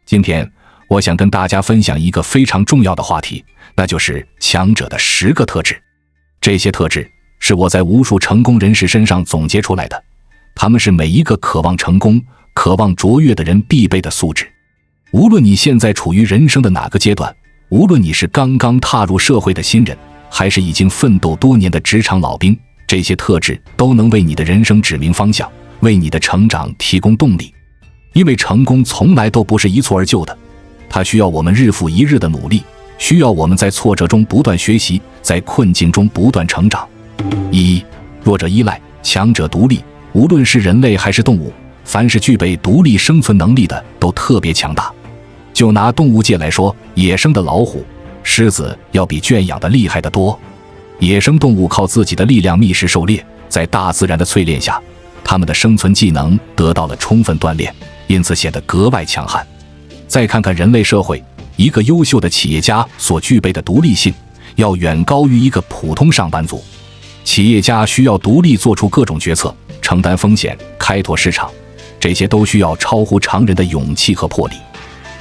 今天我想跟大家分享一个非常重要的话题，那就是强者的10个特质。这些特质是我在无数成功人士身上总结出来的，他们是每一个渴望成功、渴望卓越的人必备的素质。无论你现在处于人生的哪个阶段，无论你是刚刚踏入社会的新人，还是已经奋斗多年的职场老兵，这些特质都能为你的人生指明方向，为你的成长提供动力。因为成功从来都不是一蹴而就的，它需要我们日复一日的努力，需要我们在挫折中不断学习，在困境中不断成长。弱者依赖，强者独立。无论是人类还是动物，凡是具备独立生存能力的都特别强大。就拿动物界来说，野生的老虎、狮子要比圈养的厉害得多。野生动物靠自己的力量觅食狩猎，在大自然的淬炼下，它们的生存技能得到了充分锻炼，因此显得格外强悍。再看看人类社会，一个优秀的企业家所具备的独立性，要远高于一个普通上班族。企业家需要独立做出各种决策，承担风险，开拓市场，这些都需要超乎常人的勇气和魄力。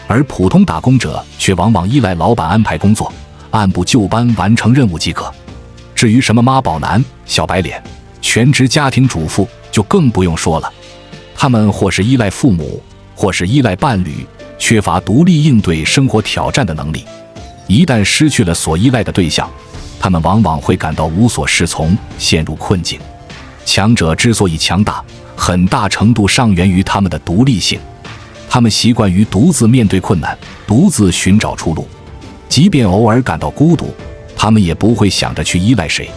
而普通打工者却往往依赖老板安排工作，按部就班完成任务即可。至于什么妈宝男、小白脸、全职家庭主妇，就更不用说了。他们或是依赖父母，或是依赖伴侣，缺乏独立应对生活挑战的能力。一旦失去了所依赖的对象，他们往往会感到无所适从，陷入困境。强者之所以强大，很大程度上源于他们的独立性。他们习惯于独自面对困难，独自寻找出路。即便偶尔感到孤独，他们也不会想着去依赖谁。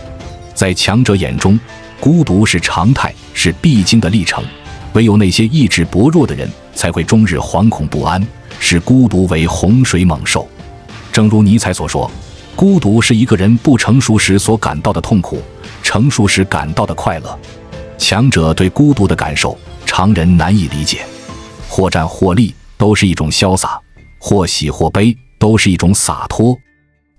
在强者眼中，孤独是常态，是必经的历程。唯有那些意志薄弱的人才会终日惶恐不安，视孤独为洪水猛兽。正如尼采所说，孤独是一个人不成熟时所感到的痛苦，成熟时感到的快乐。强者对孤独的感受，常人难以理解。或战或立都是一种潇洒，或喜或悲都是一种洒脱。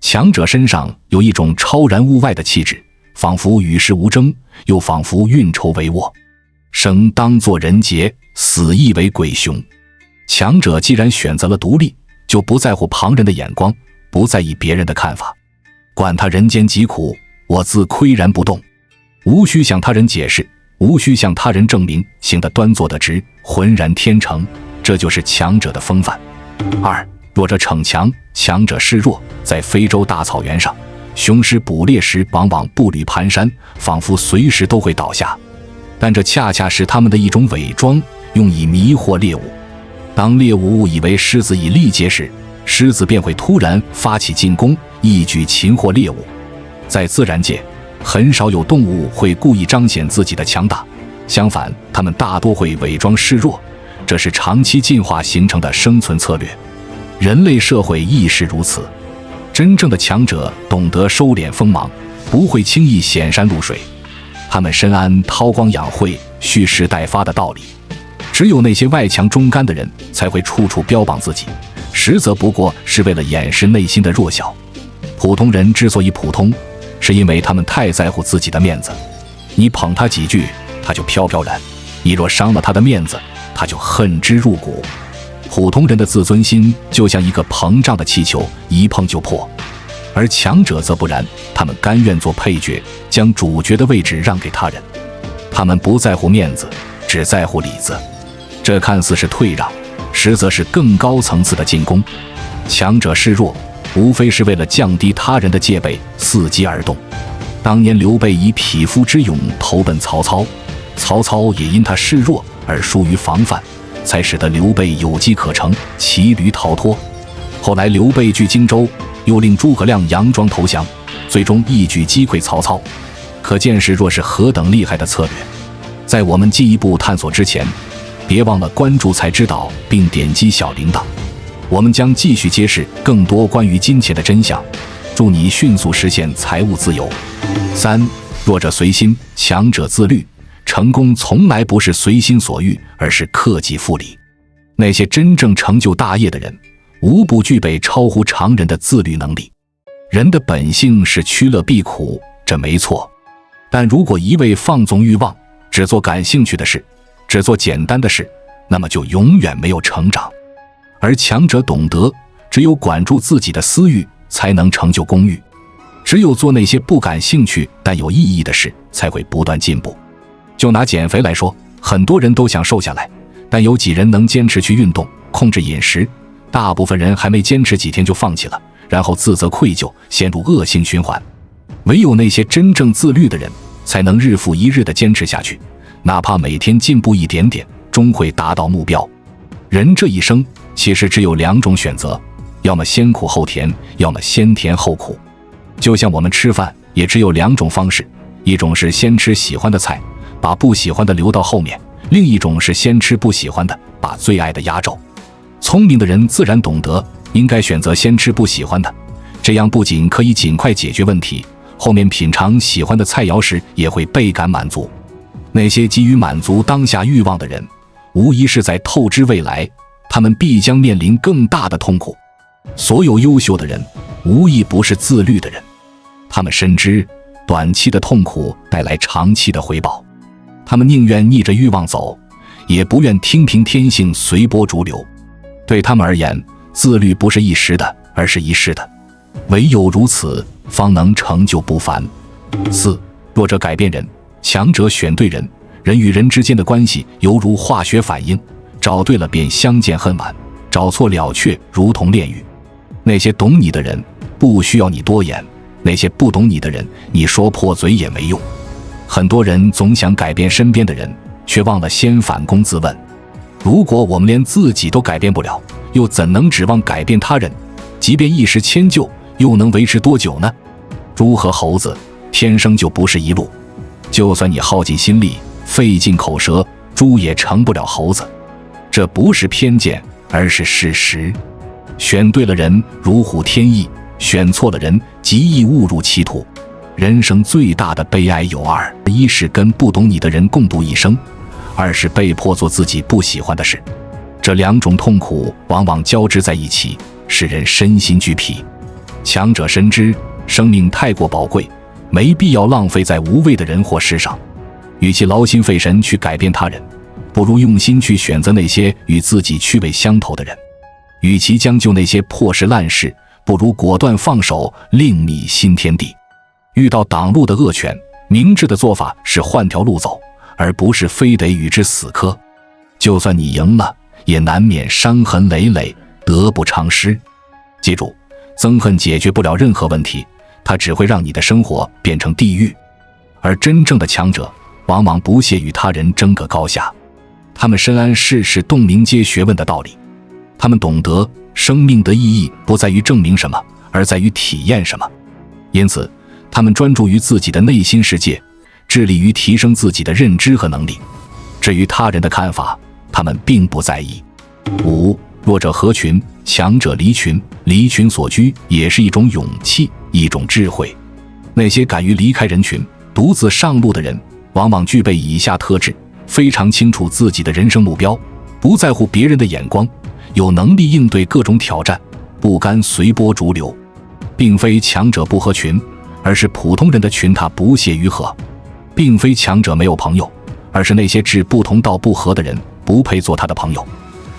强者身上有一种超然物外的气质，仿佛与世无争，又仿佛运筹帷幄。生当作人杰，死亦为鬼雄。强者既然选择了独立，就不在乎旁人的眼光，不在意别人的看法。管他人间疾苦，我自岿然不动。无需向他人解释，无需向他人证明，行得端坐得直，浑然天成，这就是强者的风范。弱者逞强，强者示弱。在非洲大草原上，雄狮捕猎时往往步履蹒跚，仿佛随时都会倒下，但这恰恰是他们的一种伪装，用以迷惑猎物。当猎物误以为狮子已力竭时，狮子便会突然发起进攻，一举擒获猎物。在自然界，很少有动物会故意彰显自己的强大，相反，它们大多会伪装示弱，这是长期进化形成的生存策略。人类社会亦是如此。真正的强者懂得收敛锋芒，不会轻易显山露水。他们深谙韬光养晦、蓄势待发的道理。只有那些外强中干的人才会处处标榜自己，实则不过是为了掩饰内心的弱小。普通人之所以普通，是因为他们太在乎自己的面子。你捧他几句，他就飘飘然；你若伤了他的面子，他就恨之入骨。普通人的自尊心就像一个膨胀的气球，一碰就破。而强者则不然，他们甘愿做配角，将主角的位置让给他人。他们不在乎面子，只在乎里子。这看似是退让，实则是更高层次的进攻。强者示弱，无非是为了降低他人的戒备，伺机而动。当年刘备以匹夫之勇投奔曹操，曹操也因他示弱而疏于防范，才使得刘备有机可乘，骑驴逃脱。后来刘备据荆州，又令诸葛亮佯装投降，最终一举击溃曹操。可见是若是何等厉害的策略。在我们进一步探索之前，别忘了关注才知道并点击小铃铛，我们将继续揭示更多关于金钱的真相，祝你迅速实现财务自由。弱者随心，强者自律。成功从来不是随心所欲，而是克己复礼。那些真正成就大业的人，无不具备超乎常人的自律能力。人的本性是趋乐避苦，这没错。但如果一味放纵欲望，只做感兴趣的事，只做简单的事，那么就永远没有成长。而强者懂得，只有管住自己的私欲，才能成就公欲。只有做那些不感兴趣但有意义的事，才会不断进步。就拿减肥来说，很多人都想瘦下来，但有几人能坚持去运动、控制饮食？大部分人还没坚持几天就放弃了，然后自责愧疚，陷入恶性循环。唯有那些真正自律的人，才能日复一日地坚持下去，哪怕每天进步一点点，终会达到目标。人这一生其实只有2种选择，要么先苦后甜，要么先甜后苦。就像我们吃饭也只有2种方式，一种是先吃喜欢的菜，把不喜欢的留到后面，另一种是先吃不喜欢的，把最爱的压轴。聪明的人自然懂得应该选择先吃不喜欢的，这样不仅可以尽快解决问题，后面品尝喜欢的菜肴时也会倍感满足。那些急于满足当下欲望的人，无疑是在透支未来，他们必将面临更大的痛苦。所有优秀的人，无一不是自律的人，他们深知短期的痛苦带来长期的回报，他们宁愿逆着欲望走，也不愿听凭天性随波逐流。对他们而言，自律不是一时的，而是一世的，唯有如此，方能成就不凡。4. 弱者改变人，强者选对人。人与人之间的关系犹如化学反应，找对了便相见恨晚，找错了却如同炼狱。那些懂你的人，不需要你多言，那些不懂你的人，你说破嘴也没用。很多人总想改变身边的人，却忘了先反躬自问，如果我们连自己都改变不了，又怎能指望改变他人？即便一时迁就，又能维持多久呢？猪和猴子天生就不是一路，就算你耗尽心力，费尽口舌，猪也成不了猴子。这不是偏见，而是事实。选对了人，如虎添翼；选错了人，极易误入歧途。人生最大的悲哀有2：一是跟不懂你的人共度一生；2是被迫做自己不喜欢的事。这2种痛苦往往交织在一起，使人身心俱疲。强者深知生命太过宝贵，没必要浪费在无谓的人或事上。与其劳心费神去改变他人，不如用心去选择那些与自己趣味相投的人。与其将就那些破事烂事，不如果断放手，另觅新天地。遇到挡路的恶犬，明智的做法是换条路走，而不是非得与之死磕。就算你赢了，也难免伤痕累累，得不偿失。记住，憎恨解决不了任何问题，它只会让你的生活变成地狱。而真正的强者，往往不屑与他人争个高下，他们深谙世事洞明皆学问的道理。他们懂得生命的意义不在于证明什么，而在于体验什么。因此，他们专注于自己的内心世界，致力于提升自己的认知和能力。至于他人的看法，他们并不在意。5. 弱者合群，强者离群。离群所居也是一种勇气，一种智慧。那些敢于离开人群，独自上路的人，往往具备以下特质：非常清楚自己的人生目标，不在乎别人的眼光，有能力应对各种挑战，不甘随波逐流。并非强者不合群，而是普通人的群他不屑于合。并非强者没有朋友，而是那些志不同道不合的人不配做他的朋友。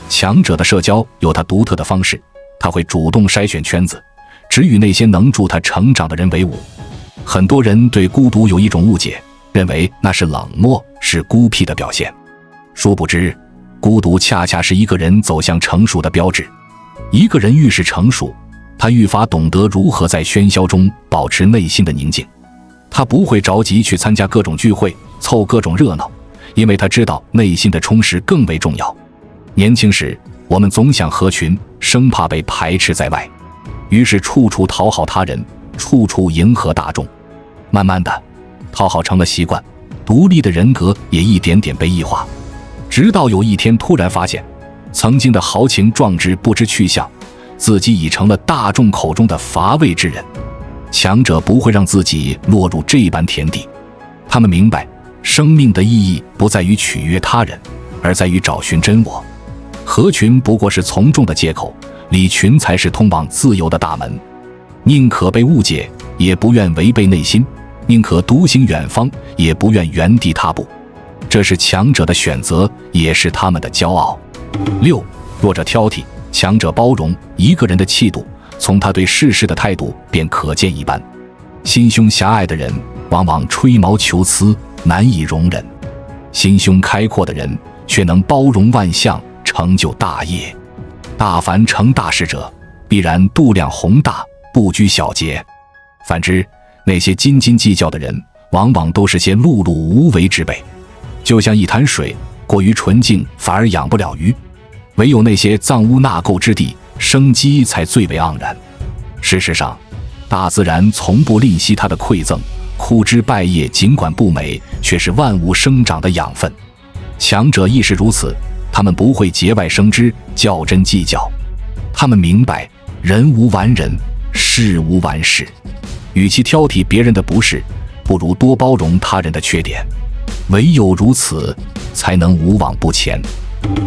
强者的社交有他独特的方式，他会主动筛选圈子，只与那些能助他成长的人为伍。很多人对孤独有一种误解，认为那是冷漠，是孤僻的表现。殊不知，孤独恰恰是一个人走向成熟的标志。一个人愈是成熟，他愈发懂得如何在喧嚣中保持内心的宁静。他不会着急去参加各种聚会，凑各种热闹，因为他知道内心的充实更为重要。年轻时，我们总想合群，生怕被排斥在外，于是处处讨好他人，处处迎合大众。慢慢的，讨好成了习惯，独立的人格也一点点被异化。直到有一天突然发现，曾经的豪情壮志不知去向，自己已成了大众口中的乏味之人。强者不会让自己落入这般田地，他们明白，生命的意义不在于取悦他人，而在于找寻真我。合群不过是从众的借口，离群才是通往自由的大门。宁可被误解，也不愿违背内心；宁可独行远方，也不愿原地踏步。这是强者的选择，也是他们的骄傲。6. 弱者挑剔，强者包容一个人的气度，从他对世事的态度便可见一斑。心胸狭隘的人往往吹毛求疵，难以容忍；心胸开阔的人却能包容万象，成就大业。大凡成大事者，必然度量宏大，不拘小节。反之，那些斤斤计较的人，往往都是些碌碌无为之辈。就像一潭水，过于纯净反而养不了鱼，唯有那些藏污纳垢之地，生机才最为盎然。事实上，大自然从不吝惜它的馈赠，枯枝败叶尽管不美，却是万物生长的养分。强者亦是如此，他们不会节外生枝，较真计较。他们明白人无完人，事无完事，与其挑剔别人的不是，不如多包容他人的缺点。唯有如此，才能无往不前。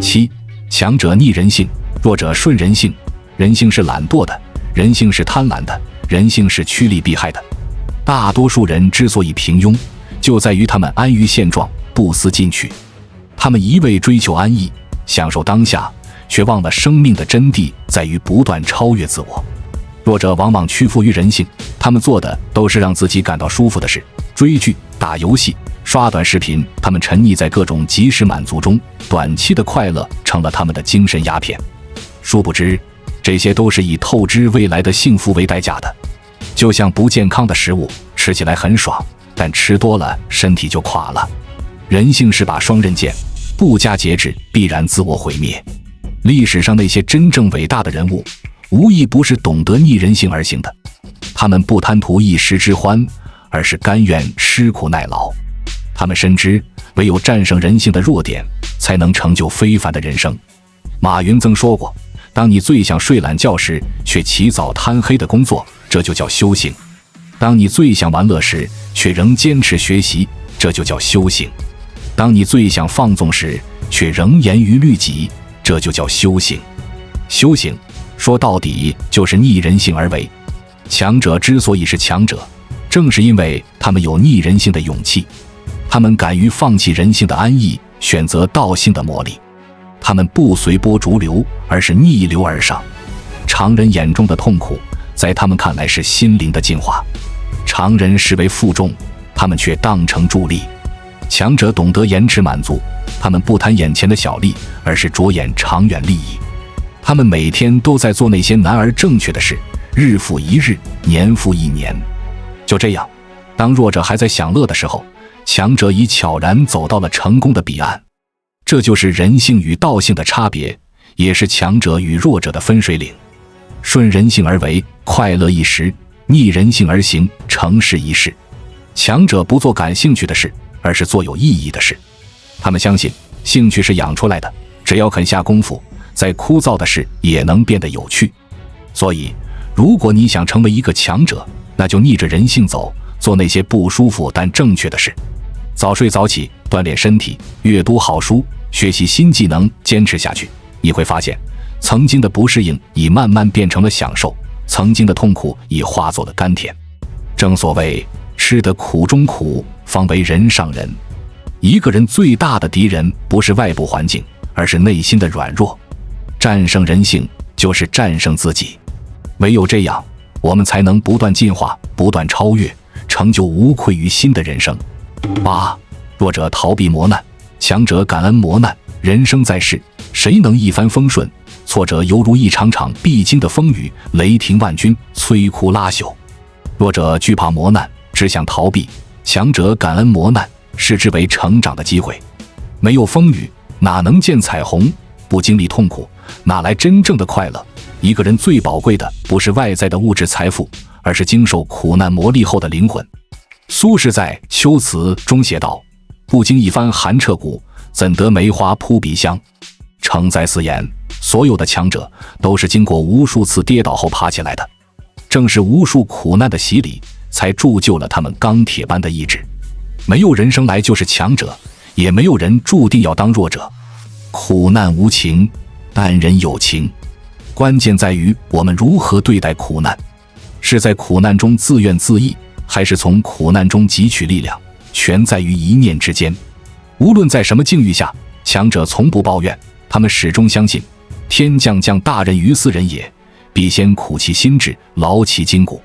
7. 强者逆人性，弱者顺人性。人性是懒惰的，人性是贪婪的，人性是趋利避害的。大多数人之所以平庸，就在于他们安于现状，不思进取。他们一味追求安逸，享受当下，却忘了生命的真谛在于不断超越自我。弱者往往屈服于人性，他们做的都是让自己感到舒服的事，追剧、打游戏、刷短视频，他们沉溺在各种即时满足中，短期的快乐成了他们的精神鸦片。殊不知，这些都是以透支未来的幸福为代价的。就像不健康的食物，吃起来很爽，但吃多了身体就垮了。人性是把双刃剑，不加节制必然自我毁灭。历史上那些真正伟大的人物，无一不是懂得逆人性而行的。他们不贪图一时之欢，而是甘愿吃苦耐劳。他们深知，唯有战胜人性的弱点，才能成就非凡的人生。马云曾说过，当你最想睡懒觉时，却起早贪黑的工作，这就叫修行；当你最想玩乐时，却仍坚持学习，这就叫修行；当你最想放纵时，却仍严于律己，这就叫修行。修行说到底就是逆人性而为。强者之所以是强者，正是因为他们有逆人性的勇气，他们敢于放弃人性的安逸，选择道性的磨砺。他们不随波逐流，而是逆流而上。常人眼中的痛苦，在他们看来是心灵的净化；常人视为负重，他们却当成助力。强者懂得延迟满足，他们不贪眼前的小利，而是着眼长远利益。他们每天都在做那些难而正确的事，日复一日，年复一年。就这样，当弱者还在享乐的时候，强者已悄然走到了成功的彼岸。这就是人性与道性的差别，也是强者与弱者的分水岭。顺人性而为，快乐一时；逆人性而行，成事一世。强者不做感兴趣的事，而是做有意义的事。他们相信，兴趣是养出来的，只要肯下功夫，再枯燥的事也能变得有趣。所以，如果你想成为一个强者，那就逆着人性走，做那些不舒服但正确的事。早睡早起，锻炼身体，阅读好书，学习新技能，坚持下去，你会发现，曾经的不适应已慢慢变成了享受，曾经的痛苦已化作了甘甜。正所谓，吃得苦中苦，方为人上人。一个人最大的敌人不是外部环境，而是内心的软弱。战胜人性，就是战胜自己。唯有这样，我们才能不断进化，不断超越，成就无愧于心的人生。8. 弱者逃避磨难，强者感恩磨难。人生在世，谁能一帆风顺？挫折犹如一场场必经的风雨，雷霆万钧，摧枯拉朽。弱者惧怕磨难，只想逃避；强者感恩磨难，视之为成长的机会。没有风雨，哪能见彩虹？不经历痛苦，哪来真正的快乐？一个人最宝贵的，不是外在的物质财富，而是经受苦难磨砺后的灵魂。苏轼在《秋词》中写道：“不经一番寒彻骨，怎得梅花扑鼻香。”诚在此言，所有的强者都是经过无数次跌倒后爬起来的，正是无数苦难的洗礼，才铸就了他们钢铁般的意志。没有人生来就是强者，也没有人注定要当弱者。苦难无情，但人有情。关键在于我们如何对待苦难，是在苦难中自怨自艾，还是从苦难中汲取力量，全在于一念之间。无论在什么境遇下，强者从不抱怨，他们始终相信，天将降大任于斯人也，必先苦其心志，劳其筋骨。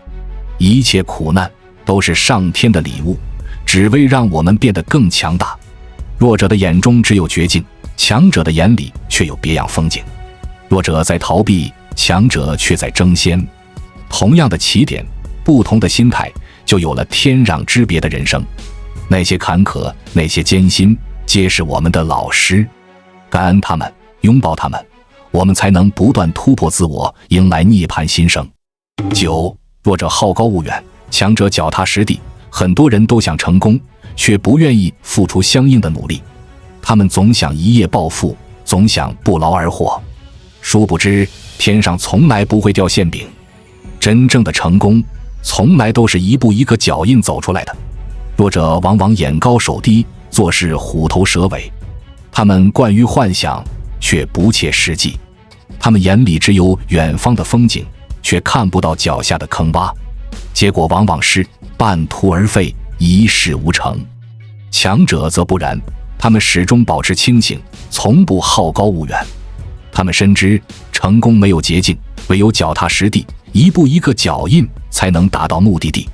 一切苦难都是上天的礼物，只为让我们变得更强大。弱者的眼中只有绝境，强者的眼里却有别样风景。弱者在逃避，强者却在争先。同样的起点，不同的心态，就有了天壤之别的人生。那些坎坷，那些艰辛，皆是我们的老师。感恩他们，拥抱他们，我们才能不断突破自我，迎来涅槃新生。9. 弱者好高骛远，强者脚踏实地。很多人都想成功，却不愿意付出相应的努力。他们总想一夜暴富，总想不劳而获。殊不知，天上从来不会掉馅饼。真正的成功，从来都是一步一个脚印走出来的。弱者往往眼高手低，做事虎头蛇尾。他们惯于幻想，却不切实际。他们眼里只有远方的风景，却看不到脚下的坑洼。结果往往是半途而废，一事无成。强者则不然，他们始终保持清醒，从不好高骛远。他们深知成功没有捷径，唯有脚踏实地，一步一个脚印，才能达到目的地。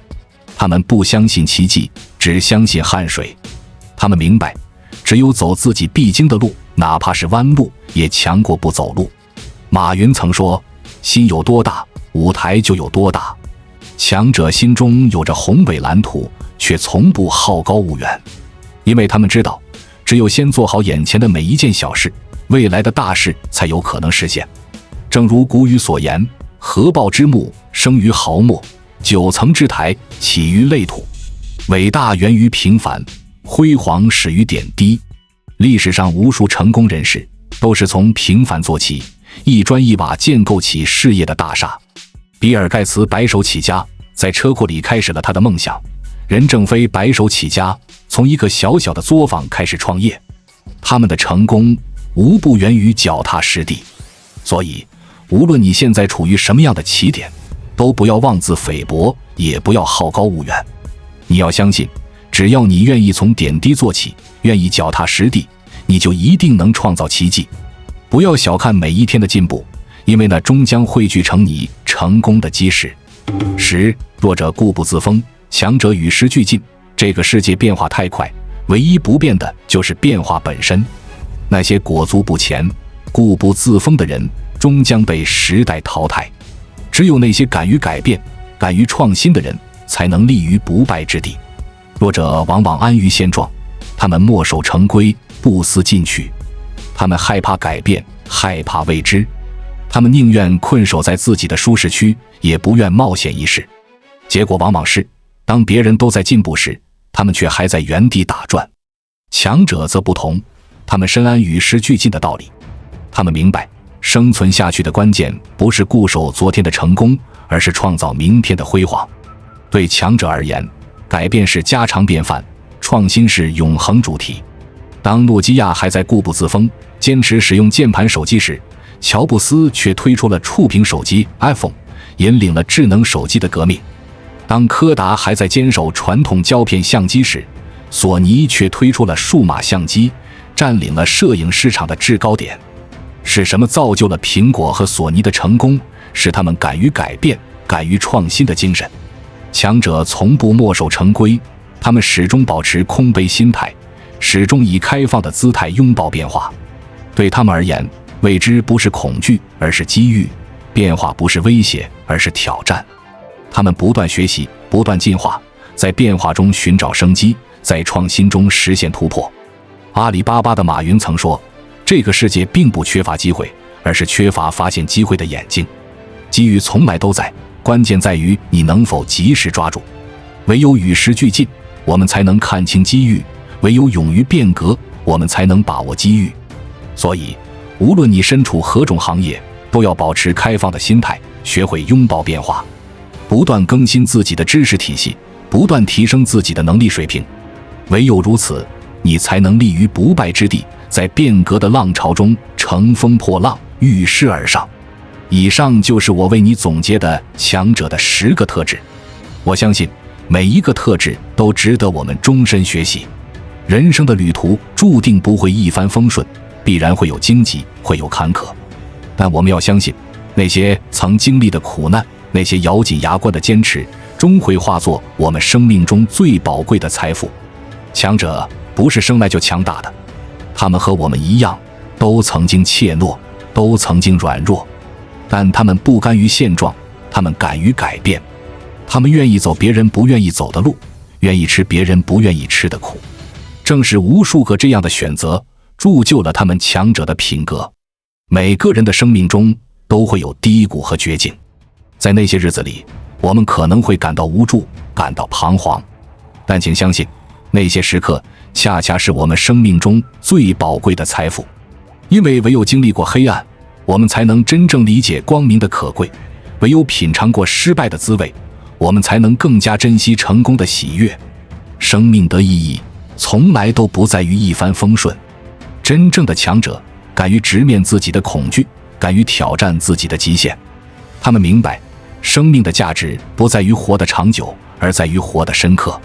他们不相信奇迹，只相信汗水。他们明白，只有走自己必经的路，哪怕是弯路，也强过不走路。马云曾说，心有多大，舞台就有多大。强者心中有着宏伟蓝图，却从不好高骛远，因为他们知道，只有先做好眼前的每一件小事，未来的大事才有可能实现。正如古语所言，合抱之木，生于毫末，9层之台，起于累土。伟大源于平凡，辉煌始于点滴。历史上无数成功人士都是从平凡做起，一砖一瓦建构起事业的大厦。比尔盖茨白手起家，在车库里开始了他的梦想。任正非白手起家，从一个小小的作坊开始创业。他们的成功无不源于脚踏实地。所以无论你现在处于什么样的起点，都不要妄自菲薄，也不要好高骛远。你要相信，只要你愿意从点滴做起，愿意脚踏实地，你就一定能创造奇迹。不要小看每一天的进步，因为那终将汇聚成你成功的基石。10. 弱者固步自封，强者与时俱进。这个世界变化太快，唯一不变的就是变化本身。那些裹足不前、固步自封的人，终将被时代淘汰。只有那些敢于改变、敢于创新的人，才能立于不败之地。弱者往往安于现状，他们墨守成规，不思进取。他们害怕改变，害怕未知。他们宁愿困守在自己的舒适区，也不愿冒险一试。结果往往是，当别人都在进步时，他们却还在原地打转。强者则不同，他们深谙与时俱进的道理。他们明白，生存下去的关键不是固守昨天的成功，而是创造明天的辉煌。对强者而言，改变是家常便饭，创新是永恒主题。当诺基亚还在固步自封，坚持使用键盘手机时，乔布斯却推出了触屏手机 iPhone， 引领了智能手机的革命。当柯达还在坚守传统胶片相机时，索尼却推出了数码相机，占领了摄影市场的制高点。是什么造就了苹果和索尼的成功？是他们敢于改变、敢于创新的精神。强者从不墨守成规，他们始终保持空杯心态，始终以开放的姿态拥抱变化。对他们而言，未知不是恐惧，而是机遇；变化不是威胁，而是挑战。他们不断学习，不断进化，在变化中寻找生机，在创新中实现突破。阿里巴巴的马云曾说，这个世界并不缺乏机会，而是缺乏发现机会的眼睛。机遇从来都在，关键在于你能否及时抓住。唯有与时俱进，我们才能看清机遇；唯有勇于变革，我们才能把握机遇。所以无论你身处何种行业，都要保持开放的心态，学会拥抱变化，不断更新自己的知识体系，不断提升自己的能力水平。唯有如此，你才能立于不败之地，在变革的浪潮中乘风破浪，遇势而上。以上就是我为你总结的强者的10个特质。我相信每一个特质都值得我们终身学习。人生的旅途注定不会一帆风顺，必然会有荆棘，会有坎坷。但我们要相信，那些曾经历的苦难，那些咬紧牙关的坚持，终会化作我们生命中最宝贵的财富。强者不是生来就强大的，他们和我们一样，都曾经怯懦，都曾经软弱，但他们不甘于现状，他们敢于改变，他们愿意走别人不愿意走的路，愿意吃别人不愿意吃的苦。正是无数个这样的选择，铸就了他们强者的品格。每个人的生命中都会有低谷和绝境，在那些日子里，我们可能会感到无助，感到彷徨，但请相信，那些时刻恰恰是我们生命中最宝贵的财富。因为唯有经历过黑暗，我们才能真正理解光明的可贵；唯有品尝过失败的滋味，我们才能更加珍惜成功的喜悦。生命的意义从来都不在于一帆风顺，真正的强者敢于直面自己的恐惧，敢于挑战自己的极限。他们明白，生命的价值不在于活得长久，而在于活得深刻。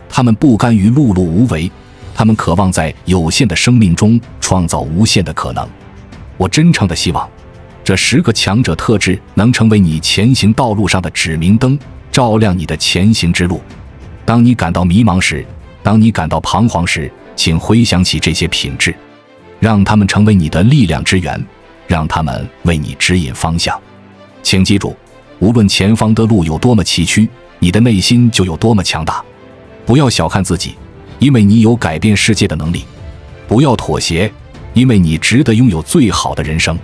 他们不甘于碌碌无为，他们渴望在有限的生命中创造无限的可能。我真诚地希望，这10个强者特质能成为你前行道路上的指明灯，照亮你的前行之路。当你感到迷茫时，当你感到彷徨时，请回想起这些品质，让他们成为你的力量之源，让他们为你指引方向。请记住，无论前方的路有多么崎岖，你的内心就有多么强大。不要小看自己，因为你有改变世界的能力；不要妥协，因为你值得拥有最好的人生。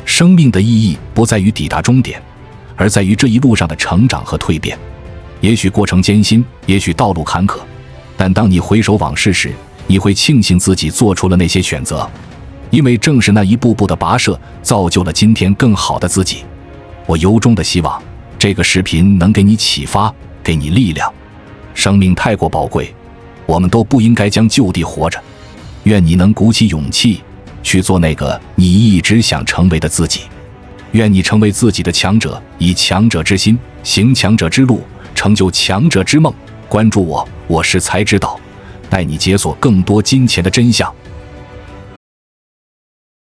生命的意义不在于抵达终点，而在于这一路上的成长和蜕变。也许过程艰辛，也许道路坎坷，但当你回首往事时，你会庆幸自己做出了那些选择，因为正是那一步步的跋涉，造就了今天更好的自己。我由衷的希望这个视频能给你启发，给你力量。生命太过宝贵，我们都不应该将就地活着。愿你能鼓起勇气去做那个你一直想成为的自己。愿你成为自己的强者，以强者之心行强者之路，成就强者之梦。关注我，我是才知道，带你解锁更多金钱的真相。